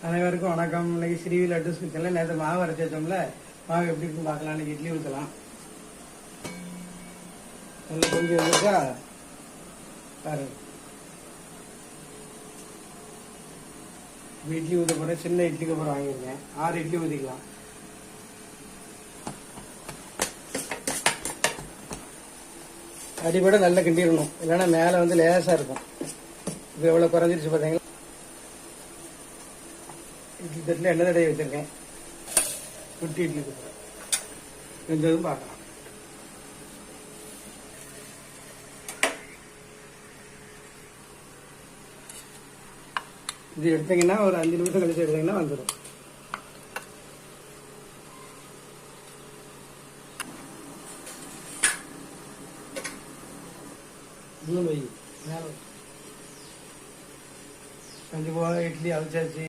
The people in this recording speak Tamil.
அனைவருக்கும் வணக்கம். இன்னைக்கு ஸ்ரீவி லட்டு கிச்சன்ல நேற்று மாவு அரைச்சி வச்சோம்ல, மாவு எப்படி இருக்குன்னு பார்க்கலாம். இன்னைக்கு இட்லி ஊற்றலாம். நல்லா கொஞ்சம் வந்துச்சா பாருங்க. இட்லி ஊற்ற போகிறேன். சின்ன இட்லிக்கு அப்புறம் வாங்கியிருக்கேன். 6 இட்லி ஊற்றிக்கலாம். அடிப்படை நல்லா கிண்டிடணும், இல்லைன்னா மேலே வந்து லேசாக இருக்கும். இப்போ எவ்வளோ குறைஞ்சிருச்சு பார்த்தீங்களா. இட்லி தட்டில் எண்ணெய் தடவை வச்சுருக்கேன். குட்டி இட்லி கொடுக்குறேன். கொஞ்சம் பார்க்கலாம். இது எடுத்தீங்கன்னா ஒரு 5 நிமிஷம் கழிச்சு எடுத்தீங்கன்னா வந்துடும். இன்னும் வை மேலே 5 போல இட்லி அவிச்சாச்சு.